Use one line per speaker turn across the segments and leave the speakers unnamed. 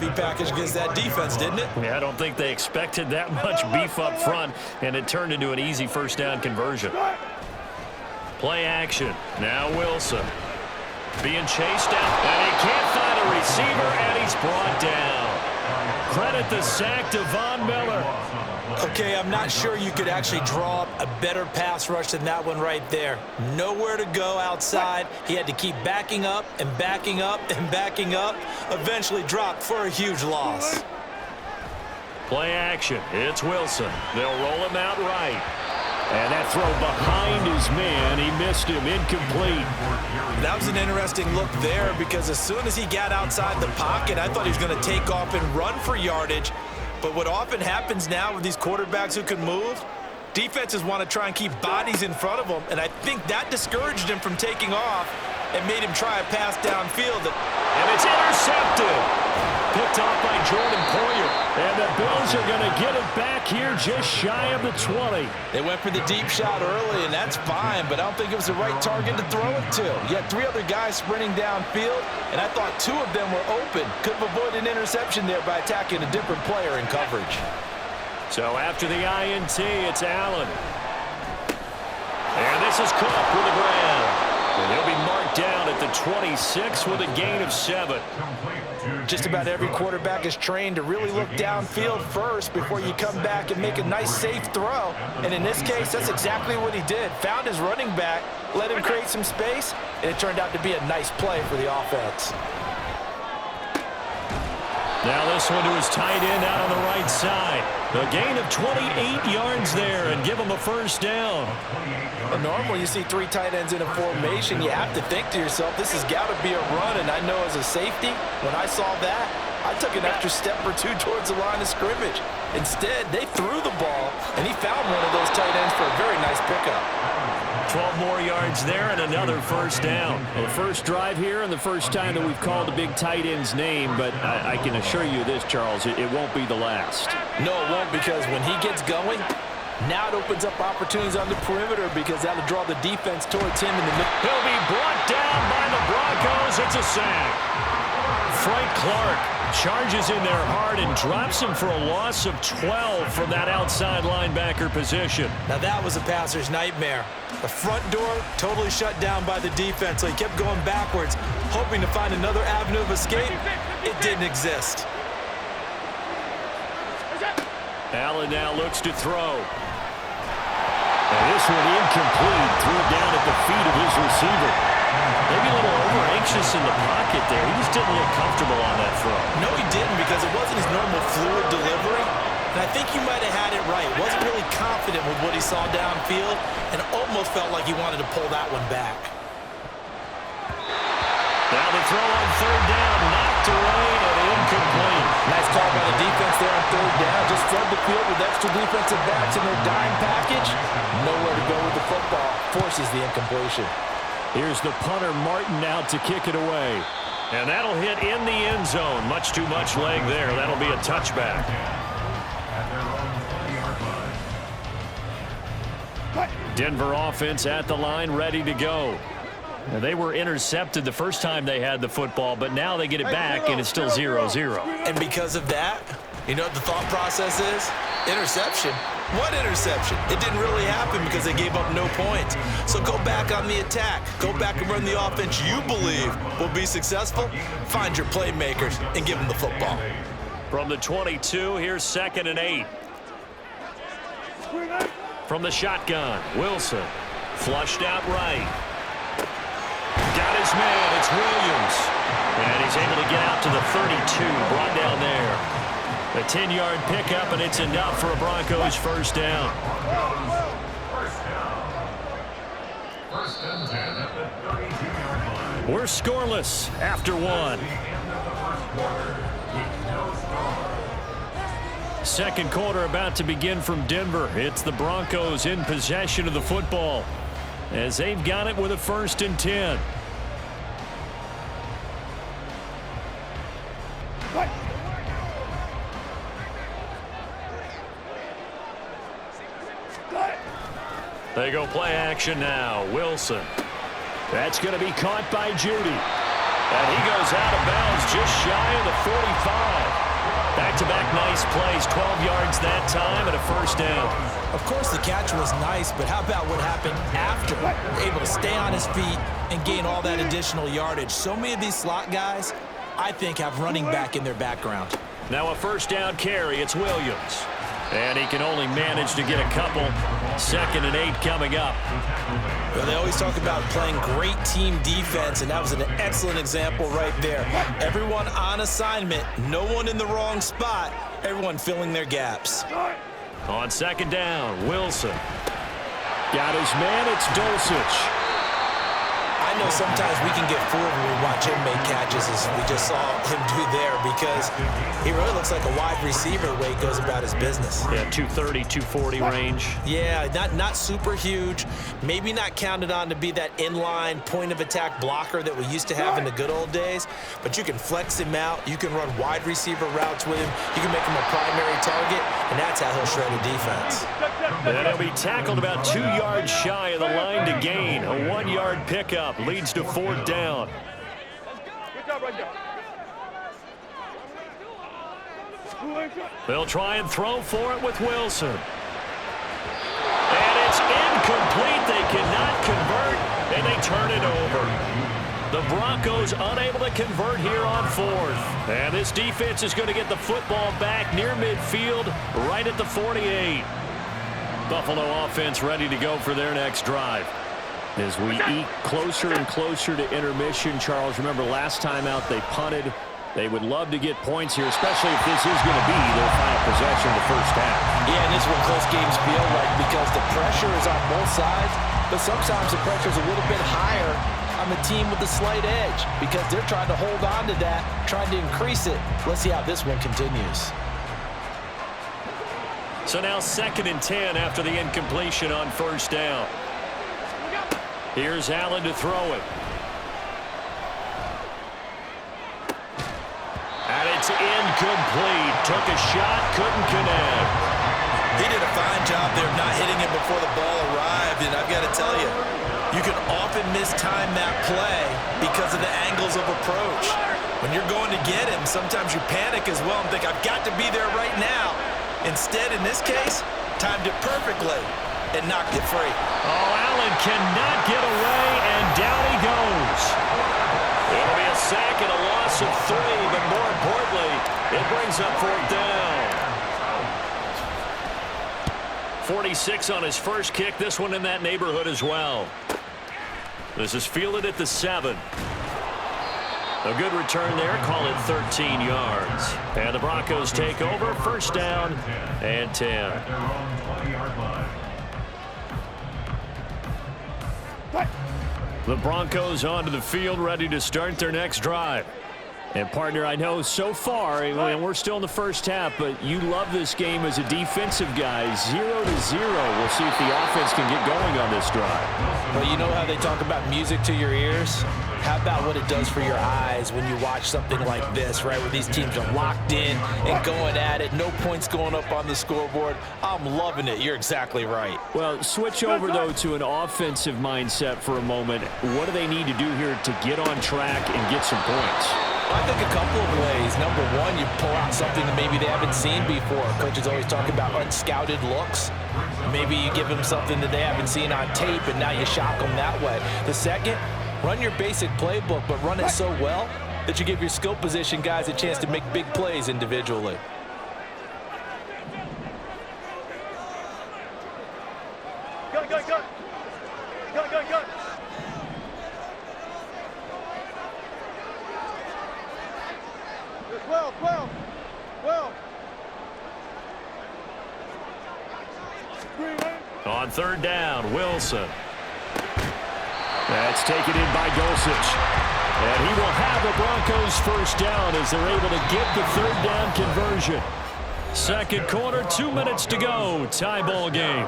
safety package against that defense, didn't it?
Yeah, I don't think they expected that much beef up front, and it turned into an easy first down conversion. Play action. Now Wilson. Being chased out, and he can't find a receiver, and he's brought down. Credit the sack to Von Miller.
Okay, I'm not sure you could actually draw up a better pass rush than that one right there. Nowhere to go outside. He had to keep backing up and backing up and backing up. Eventually dropped for a huge loss.
Play action. It's Wilson. They'll roll him out right. And that throw behind his man, he missed him, incomplete.
That was an interesting look there because as soon as he got outside the pocket, I thought he was going to take off and run for yardage. But what often happens now with these quarterbacks who can move, defenses want to try and keep bodies in front of them, and I think that discouraged him from taking off and made him try a pass downfield.
And it's intercepted. Picked off by Jordan Poyer. And the Bills are going to get it back here just shy of the 20.
They went for the deep shot early, and that's fine, but I don't think it was the right target to throw it to. You had 3 other guys sprinting downfield, and I thought 2 of them were open. Could have avoided an interception there by attacking a different player in coverage.
So after the INT, it's Allen. And this is Cook with the grab. And he'll be marked down at the 26 with a gain of 7.
Just about every quarterback is trained to really look downfield first before you come back and make a nice, safe throw. And in this case, that's exactly what he did. Found his running back, let him create some space, and it turned out to be a nice play for the offense.
Now this one to his tight end out on the right side. A gain of 28 yards there and give him a first down.
And normally you see 3 tight ends in a formation, you have to think to yourself, this has got to be a run. And I know as a safety, when I saw that, I took an extra step or 2 towards the line of scrimmage. Instead, they threw the ball, and he found one of those tight ends for a very nice pickup.
12 more yards there and another first down. Well, the first drive here and the first time that we've called the big tight end's name, but I can assure you this, Charles, it won't be the last.
No, it won't, because when he gets going, now it opens up opportunities on the perimeter because that'll draw the defense towards him in the middle.
He'll be brought down by the Broncos. It's a sack. Frank Clark charges in there hard and drops him for a loss of 12 from that outside linebacker position.
Now that was a passer's nightmare. The front door totally shut down by the defense, so he kept going backwards, hoping to find another avenue of escape. It didn't exist.
Allen now looks to throw. And this one incomplete. Threw it down at the feet of his receiver. Maybe a little over-anxious in the pocket there. He just didn't look comfortable on that throw.
No, he didn't, because it wasn't his normal fluid delivery. And I think he might have had it right. Wasn't really confident with what he saw downfield and almost felt like he wanted to pull that one back.
Now the throw on third down, knocked away and incomplete.
Nice call by the defense there on third down. Just flood the field with extra defensive backs in their dime package. Nowhere to go with the football. Forces the incompletion.
Here's the punter, Martin, out to kick it away. And that'll hit in the end zone. Much too much leg there. That'll be a touchback. Denver offense at the line, ready to go. Now, they were intercepted the first time they had the football, but now they get it back, and it's still 0-0.
And because of that, you know what the thought process is? Interception. What interception? It didn't really happen because they gave up no points. So go back on the attack. Go back and run the offense you believe will be successful. Find your playmakers and give them the football.
From the 22, here's 2nd and 8. From the shotgun, Wilson. Flushed out right. Got his man, it's Williams. And he's able to get out to the 32, brought down there. A 10-yard pickup, and it's enough for a Broncos first down. First and 10 at the 32-yard line. We're scoreless after 1. Second quarter about to begin from Denver. It's the Broncos in possession of the football as they've got it with a 1st and 10. They go play action now. Wilson. That's going to be caught by Judy. And he goes out of bounds just shy of the 45. nice plays. 12 yards that time and a first down.
Of course, the catch was nice, but how about what happened after? Able to stay on his feet and gain all that additional yardage. So many of these slot guys, I think, have running back in their background.
Now a first down carry. It's Williams. And he can only manage to get a couple. 2nd and 8 coming up.
Well, they always talk about playing great team defense, and that was an excellent example right there. Everyone on assignment, no one in the wrong spot, everyone filling their gaps.
On 2nd down, Wilson. Got his man, it's Dulcich.
I know sometimes we can get fooled when we watch him make catches, as we just saw him do there, because he really looks like a wide receiver the way he goes about his business.
Yeah, 230, 240 range.
Yeah, not super huge. Maybe not counted on to be that inline point-of-attack blocker that we used to have in the good old days, but you can flex him out. You can run wide receiver routes with him. You can make him a primary target, and that's how he'll shred a defense.
And he'll be tackled about 2 yards shy of the line to gain. A 1-yard pickup leads to 4th down. They'll try and throw for it with Wilson. And it's incomplete. They cannot convert, and they turn it over. The Broncos unable to convert here on 4th. And this defense is going to get the football back near midfield, right at the 48. Buffalo offense ready to go for their next drive. As we eke closer and closer to intermission, Charles, remember last time out they punted. They would love to get points here, especially if this is going to be their final possession of the first half.
Yeah, and this is what close games feel like, because the pressure is on both sides, but sometimes the pressure is a little bit higher on the team with the slight edge, because they're trying to hold on to that, trying to increase it. Let's see how this one continues.
So now 2nd and 10 after the incompletion on 1st down. Here's Allen to throw it. And it's incomplete. Took a shot, couldn't connect.
He did a fine job there of not hitting him before the ball arrived, and I've got to tell you, you can often mistime that play because of the angles of approach. When you're going to get him, sometimes you panic as well and think, I've got to be there right now. Instead, in this case, timed it perfectly and knocked it free.
Oh, Allen cannot get away, and down he goes. It'll be a sack and a loss of 3, but more importantly, it brings up 4th down. 46 on his first kick. This one in that neighborhood as well. This is fielded at the 7. A good return there. Call it 13 yards. And the Broncos take over. 1st down and 10. The Broncos onto the field, ready to start their next drive. And, partner, I know so far, and we're still in the first half, but you love this game as a defensive guy. 0-0. We'll see if the offense can get going on this drive.
Well, you know how they talk about music to your ears? How about what it does for your eyes when you watch something like this, right, where these teams are locked in and going at it, no points going up on the scoreboard? I'm loving it. You're exactly right.
Well, switch over, though, to an offensive mindset for a moment. What do they need to do here to get on track and get some points?
I think a couple of ways. Number one, you pull out something that maybe they haven't seen before. Coaches always talk about unscouted looks. Maybe you give them something that they haven't seen on tape, and now you shock them that way. The second, run your basic playbook, but run it so well that you give your skill position guys a chance to make big plays individually.
Go, go, go. Go, go, go. Well.
On 3rd down, Wilson. That's taken in by Dulcich. And he will have the Broncos 1st down as they're able to get the 3rd down conversion. 2nd quarter, 2 minutes to go. Tie ball game.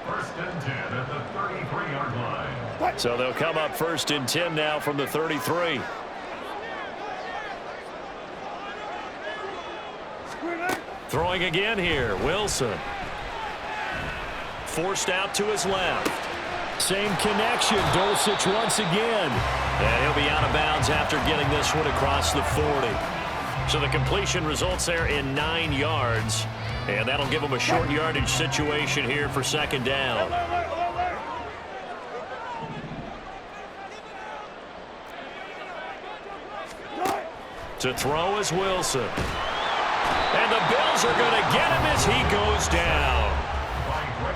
1st and 10 at the 33-yard line.
So they'll come up 1st and 10 now from the 33. Throwing again here, Wilson. Forced out to his left. Same connection, Dulcich once again. And he'll be out of bounds after getting this one across the 40. So the completion results there in 9 yards. And that'll give them a short yardage situation here for second down. To throw is Wilson. And the Bills are going to get him as he goes down.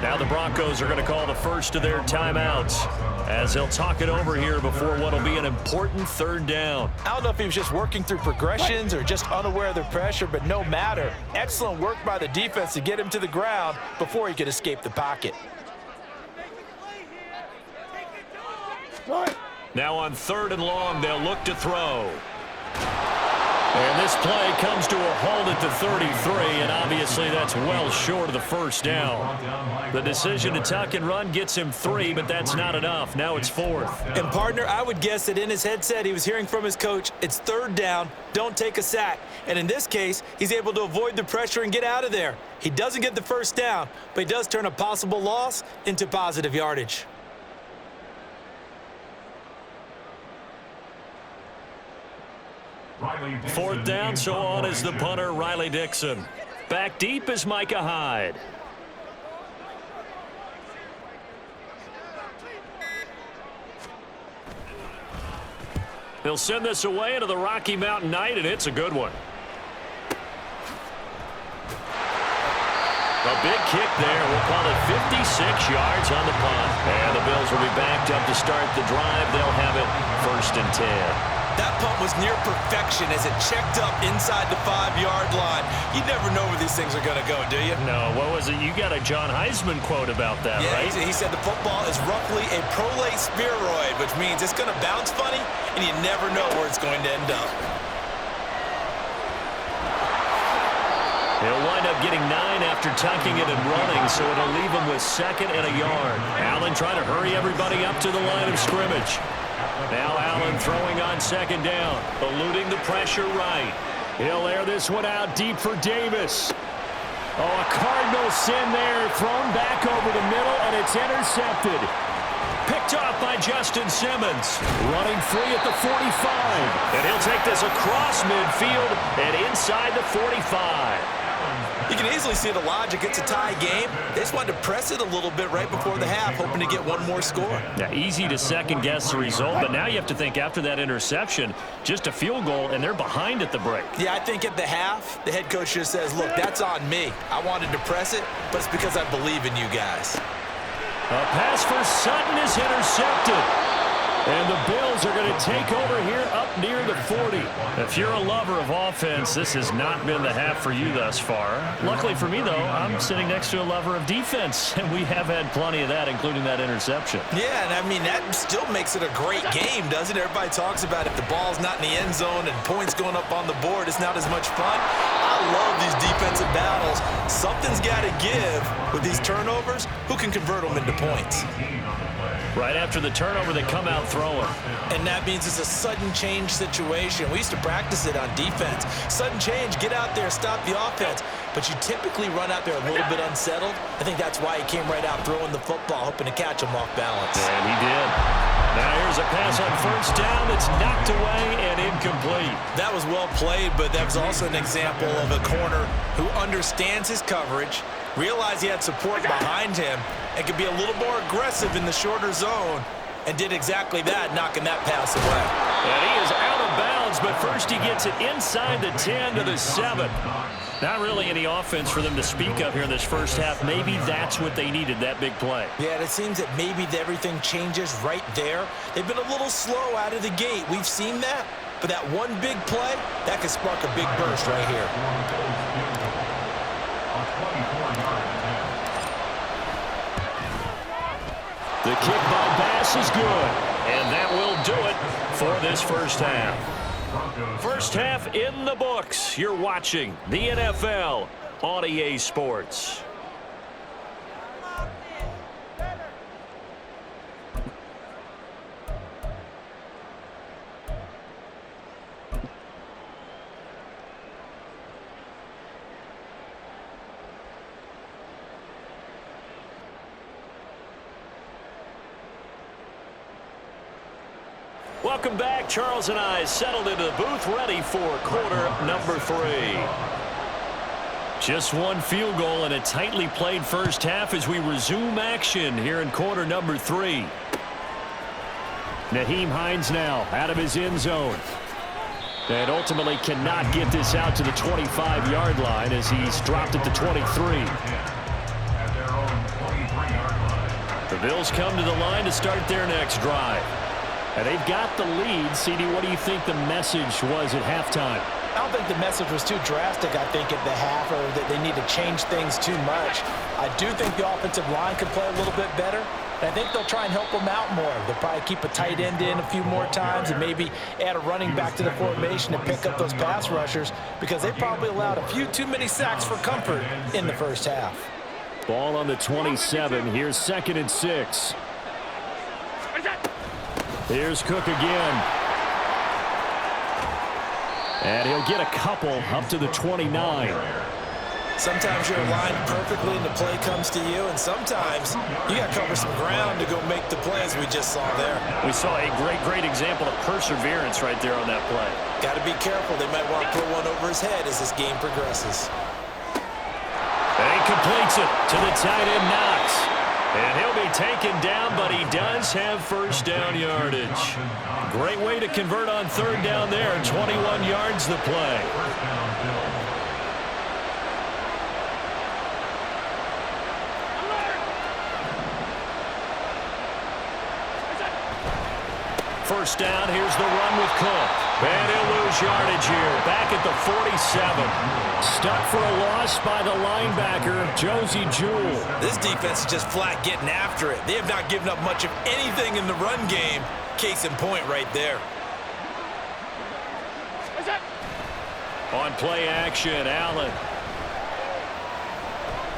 Now the Broncos are going to call the first of their timeouts as they'll talk it over here before what will be an important third down.
I don't know if he was just working through progressions or just unaware of the pressure, but no matter. Excellent work by the defense to get him to the ground before he could escape the pocket.
Now on 3rd and long, they'll look to throw. And this play comes to a halt at the 33, and obviously that's well short of the first down. The decision to tuck and run gets him 3, but that's not enough. Now it's 4th.
And, partner, I would guess that in his headset he was hearing from his coach, it's 3rd down, don't take a sack. And in this case, he's able to avoid the pressure and get out of there. He doesn't get the first down, but he does turn a possible loss into positive yardage.
Fourth down, so on is the punter, Riley Dixon. Back deep is Micah Hyde. He'll send this away into the Rocky Mountain Night, and it's a good one. A big kick there. We'll call it 56 yards on the punt. And the Bills will be backed up to start the drive. They'll have it 1st and 10.
That punt was near perfection as it checked up inside the 5-yard line. You never know where these things are going to go, do you?
No, what was it? You got a John Heisman quote about that,
yeah,
right?
He said the football is roughly a prolate spheroid, which means it's going to bounce funny, and you never know where it's going to end up.
He'll wind up getting 9 after tucking it and running, so it'll leave him with 2nd and a yard. Allen trying to hurry everybody up to the line of scrimmage. Now Allen throwing on 2nd down, eluding the pressure right. He'll air this one out deep for Davis. Oh, a Cardinal sin there, thrown back over the middle, and it's intercepted. Picked off by Justin Simmons. Running free at the 45. And he'll take this across midfield and inside the 45.
You can easily see the logic. It's a tie game. They just wanted to press it a little bit right before the half, hoping to get one more score.
Yeah, easy to second-guess the result, but now you have to think after that interception, just a field goal, and they're behind at the break.
Yeah, I think at the half, the head coach just says, look, that's on me. I wanted to press it, but it's because I believe in you guys.
A pass for Sutton is intercepted. And the Bills are going to take over here up near the 40. If you're a lover of offense, this has not been the half for you thus far. Luckily for me, though, I'm sitting next to a lover of defense, and we have had plenty of that, including that interception.
Yeah, and I mean, that still makes it a great game, doesn't it? Everybody talks about if the ball's not in the end zone and points going up on the board, it's not as much fun. I love these defensive battles. Something's got to give with these turnovers. Who can convert them into points?
Right after the turnover, they come out throwing.
And that means it's a sudden change situation. We used to practice it on defense. Sudden change, get out there, stop the offense. But you typically run out there a little bit unsettled. I think that's why he came right out throwing the football, hoping to catch him off balance.
And he did. Now here's a pass on 1st down that's knocked away and incomplete.
That was well played, but that was also an example of a corner who understands his coverage, realized he had support behind him, and could be a little more aggressive in the shorter zone, and did exactly that, knocking that pass away.
And he is out of bounds, but first he gets it inside the 10 to the 7. Not really any offense for them to speak of here in this first half. Maybe that's what they needed, that big play.
Yeah, and it seems that maybe everything changes right there. They've been a little slow out of the gate. We've seen that. But that one big play, that could spark a big burst right here.
The kick by Bass is good. And that will do it for this first half. First half in the books. You're watching the NFL on EA Sports. Welcome back. Charles and I settled into the booth ready for quarter number 3. Just one field goal and a tightly played first half as we resume action here in quarter number 3. Nyheim Hines now out of his end zone. And ultimately cannot get this out to the 25-yard line as he's dropped at the 23. The Bills come to the line to start their next drive. And they've got the lead. CD, what do you think the message was at halftime?
I don't think the message was too drastic, I think, at the half, or that they need to change things too much. I do think the offensive line could play a little bit better. And I think they'll try and help them out more. They'll probably keep a tight end in a few more times and maybe add a running back to the formation to pick up those pass rushers because they probably allowed a few too many sacks for comfort in the first half.
Ball on the 27. Here's 2nd and 6. Here's Cook again. And he'll get a couple up to the 29.
Sometimes you're aligned perfectly and the play comes to you, and sometimes you got to cover some ground to go make the play, as we just saw there.
We saw a great example of perseverance right there on that play.
Got to be careful. They might want to throw one over his head as this game progresses.
And he completes it to the tight end, Knox. And he'll be taken down, but he does have first down yardage. Great way to convert on 3rd down there. 21 yards the play. First down, here's the run with Cook. And he'll lose yardage here, back at the 47. Stuck for a loss by the linebacker, Josie Jewell.
This defense is just flat getting after it. They have not given up much of anything in the run game. Case in point right there.
On play action, Allen.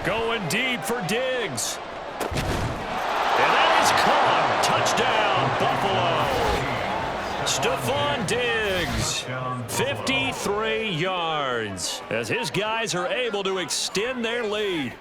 Going deep for Diggs. And that is caught. Touchdown, Buffalo. Stephon Diggs, 53 yards, as his guys are able to extend their lead.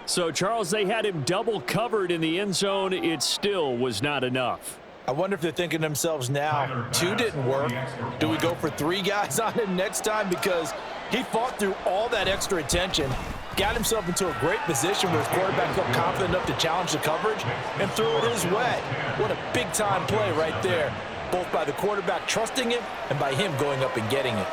So, Charles, they had him double covered in the end zone. It still was not enough.
I wonder if they're thinking to themselves now, 2 didn't work. Do we go for 3 guys on him next time? Because he fought through all that extra attention, got himself into a great position where his quarterback felt confident enough to challenge the coverage and threw it his way. What a big-time play right there, both by the quarterback trusting it and by him going up and getting it.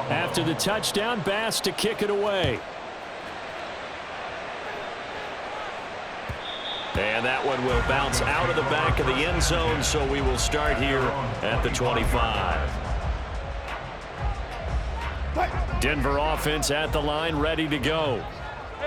After the touchdown, Bass to kick it away. And that one will bounce out of the back of the end zone, so we will start here at the 25. Denver offense at the line, ready to go.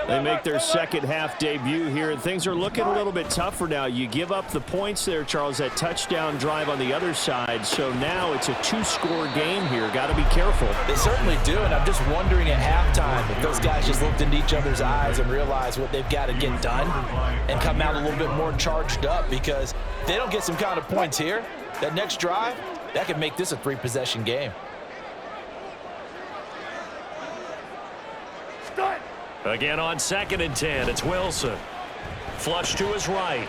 They make their second half debut here, and things are looking a little bit tougher now. You give up the points there, Charles, that touchdown drive on the other side, so now it's a 2-score game here. Got to be careful.
They certainly do, and I'm just wondering at halftime if those guys just looked into each other's eyes and realized what they've got to get done and come out a little bit more charged up, because if they don't get some kind of points here, that next drive, that could make this a 3-possession game.
Again on 2nd and 10, it's Wilson. Flush to his right.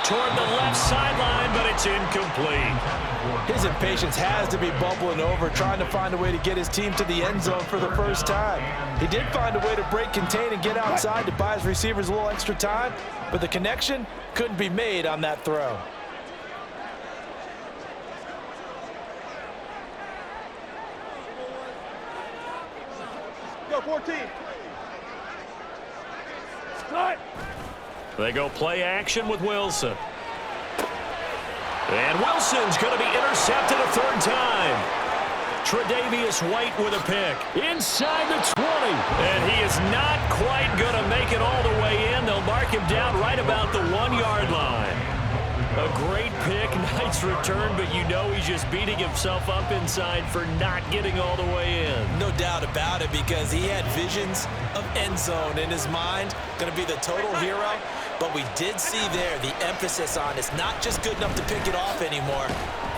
Toward the left sideline, but it's incomplete.
His impatience has to be bubbling over, trying to find a way to get his team to the end zone for the first time. He did find a way to break, contain, and get outside to buy his receivers a little extra time, but the connection couldn't be made on that throw.
Go 14.
They go play action with Wilson. And Wilson's going to be intercepted a 3rd time. Tre'Davious White with a pick. Inside the 20. And he is not quite going to make it all the way in. They'll mark him down right about the 1-yard line. A great pick, nice return, but you know he's just beating himself up inside for not getting all the way in.
No doubt about it, because he had visions of end zone in his mind. Going to be the total hero. But we did see there the emphasis on it's not just good enough to pick it off anymore.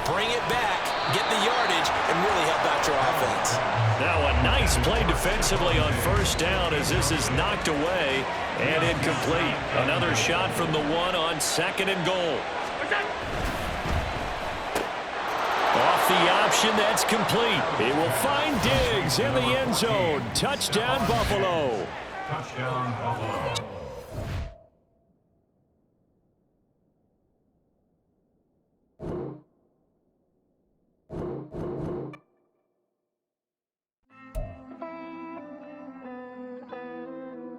Bring it back, get the yardage, and really help out your offense.
Now a nice play defensively on first down as this is knocked away and incomplete. Another shot from the one on second and goal. Off the option, that's complete. He will find Diggs in the end zone. Touchdown, Buffalo.
Touchdown, Buffalo.